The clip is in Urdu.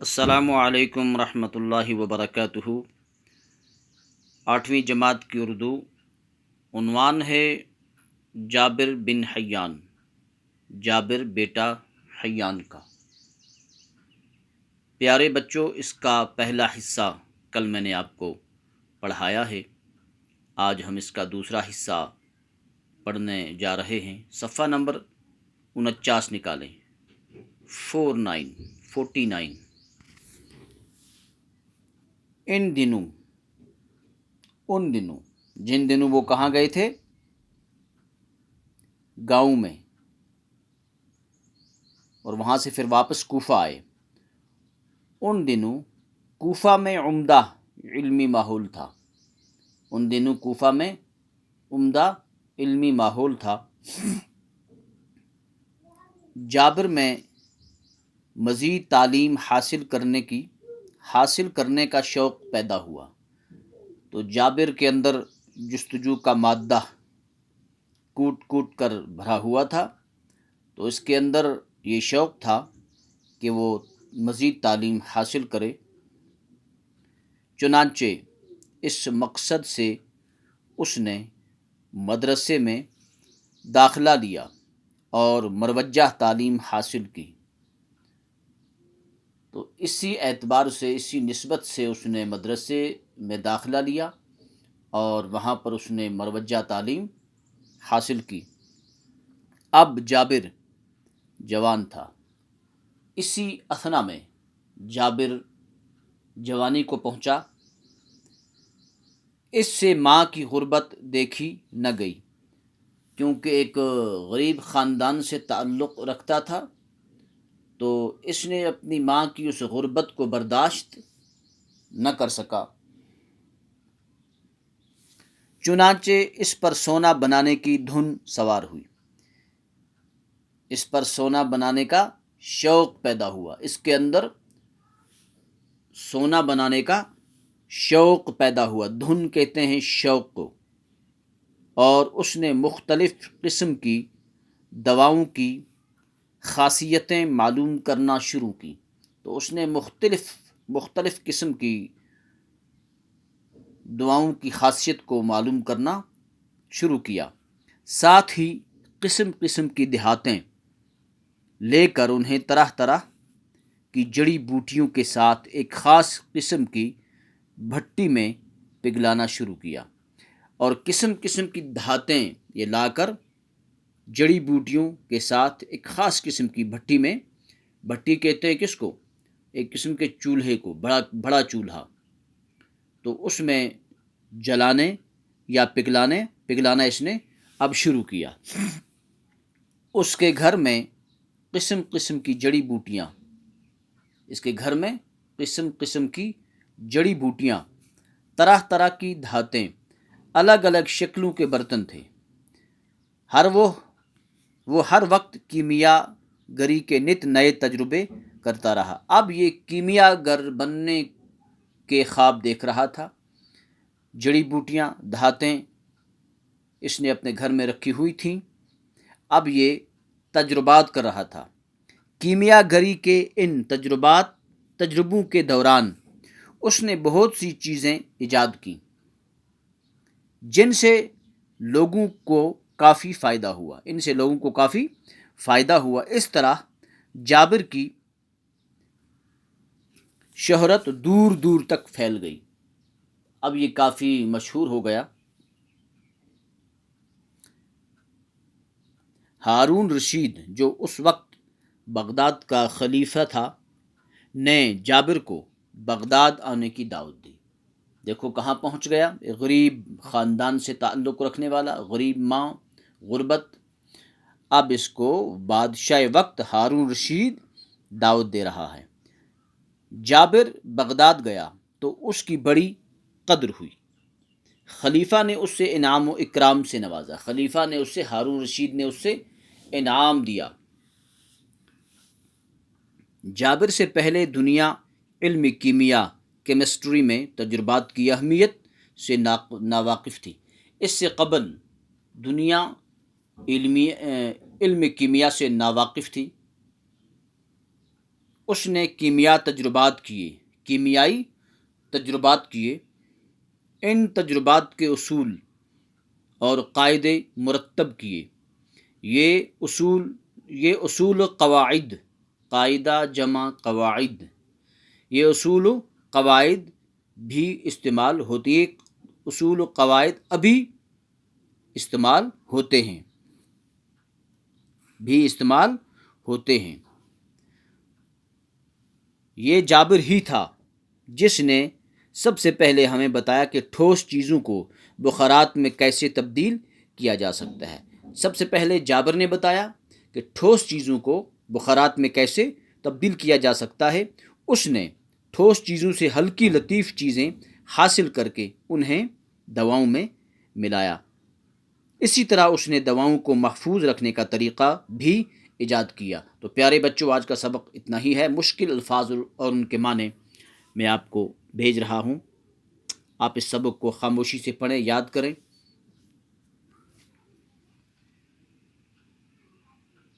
السلام علیکم ورحمۃ اللہ وبرکاتہ۔ 8ویں جماعت کی اردو، عنوان ہے جابر بن حیان، جابر بیٹا حیان کا۔ پیارے بچوں، اس کا پہلا حصہ کل میں نے آپ کو پڑھایا ہے۔ آج ہم اس کا دوسرا حصہ پڑھنے جا رہے ہیں۔ صفحہ نمبر 49 نکالیں، 49۔ ان دنوں جن دنوں وہ کہاں گئے تھے؟ گاؤں میں، اور وہاں سے پھر واپس کوفہ آئے۔ ان دنوں کوفہ میں عمدہ علمی ماحول تھا۔ ان دنوں کوفہ میں عمدہ علمی ماحول تھا۔ جابر میں مزید تعلیم حاصل کرنے کا شوق پیدا ہوا، تو جابر کے اندر جستجو کا مادہ کوٹ کر بھرا ہوا تھا، تو اس کے اندر یہ شوق تھا کہ وہ مزید تعلیم حاصل کرے۔ چنانچہ اس مقصد سے اس نے مدرسے میں داخلہ لیا اور مروجہ تعلیم حاصل کی۔ تو اسی اعتبار سے، اسی نسبت سے اس نے مدرسے میں داخلہ لیا اور وہاں پر اس نے مروجہ تعلیم حاصل کی۔ اب جابر جوان تھا۔ اسی اثنا میں جابر جوانی کو پہنچا۔ اس سے ماں کی غربت دیکھی نہ گئی، کیونکہ ایک غریب خاندان سے تعلق رکھتا تھا، تو اس نے اپنی ماں کی اس غربت کو برداشت نہ کر سکا۔ چنانچہ اس پر سونا بنانے کی دھن سوار ہوئی، اس پر سونا بنانے کا شوق پیدا ہوا، اس کے اندر سونا بنانے کا شوق پیدا ہوا۔ دھن کہتے ہیں شوق کو۔ اور اس نے مختلف قسم کی دواؤں کی خاصیتیں معلوم کرنا شروع کی، تو اس نے مختلف قسم کی دواؤں کی خاصیت کو معلوم کرنا شروع کیا۔ ساتھ ہی قسم قسم کی دیہاتیں لے کر انہیں طرح طرح کی جڑی بوٹیوں کے ساتھ ایک خاص قسم کی بھٹی میں پگھلانا شروع کیا، اور قسم قسم کی دھاتیں یہ لا کر جڑی بوٹیوں کے ساتھ ایک خاص قسم کی بھٹی کہتے ہیں کس کو؟ ایک قسم کے چولہے کو، بڑا چولہا، تو اس میں جلانے یا پگھلانا اس نے اب شروع کیا۔ اس کے گھر میں قسم قسم کی جڑی بوٹیاں، طرح طرح کی دھاتیں، الگ الگ شکلوں کے برتن تھے۔ وہ ہر وقت کیمیا گری کے نت نئے تجربے کرتا رہا۔ اب یہ کیمیا گر بننے کے خواب دیکھ رہا تھا۔ جڑی بوٹیاں، دھاتیں اس نے اپنے گھر میں رکھی ہوئی تھیں، اب یہ تجربات کر رہا تھا۔ کیمیا گری کے ان تجربوں کے دوران اس نے بہت سی چیزیں ایجاد کی، جن سے لوگوں کو کافی فائدہ ہوا۔ اس طرح جابر کی شہرت دور دور تک پھیل گئی۔ اب یہ کافی مشہور ہو گیا۔ ہارون رشید، جو اس وقت بغداد کا خلیفہ تھا، نے جابر کو بغداد آنے کی دعوت دی۔ دیکھو کہاں پہنچ گیا، ایک غریب خاندان سے تعلق رکھنے والا، غریب ماں، غربت۔ اب اس کو بادشاہ وقت ہارون رشید دعوت دے رہا ہے۔ جابر بغداد گیا تو اس کی بڑی قدر ہوئی۔ خلیفہ نے اس سے انعام و اکرام سے نوازا، ہارون رشید نے اس سے انعام دیا۔ جابر سے پہلے دنیا علم کیمیا، کیمسٹری میں تجربات کی اہمیت سے ناواقف تھی۔ اس سے قبل دنیا علم کیمیا سے ناواقف تھی۔ اس نے کیمیائی تجربات کیے، ان تجربات کے اصول اور قاعدے مرتب کیے۔ یہ اصول قواعد، قاعدہ جمع قواعد، یہ اصول و قواعد بھی استعمال ہوتی ہے، اصول و قواعد ابھی استعمال ہوتے ہیں۔ یہ جابر ہی تھا جس نے سب سے پہلے ہمیں بتایا کہ ٹھوس چیزوں کو بخارات میں کیسے تبدیل کیا جا سکتا ہے۔ سب سے پہلے جابر نے بتایا کہ ٹھوس چیزوں کو بخارات میں کیسے تبدیل کیا جا سکتا ہے۔ اس نے ٹھوس چیزوں سے ہلکی لطیف چیزیں حاصل کر کے انہیں دواؤں میں ملایا۔ اسی طرح اس نے دواؤں کو محفوظ رکھنے کا طریقہ بھی ایجاد کیا۔ تو پیارے بچوں، آج کا سبق اتنا ہی ہے۔ مشکل الفاظ اور ان کے معنی میں آپ کو بھیج رہا ہوں۔ آپ اس سبق کو خاموشی سے پڑھیں، یاد کریں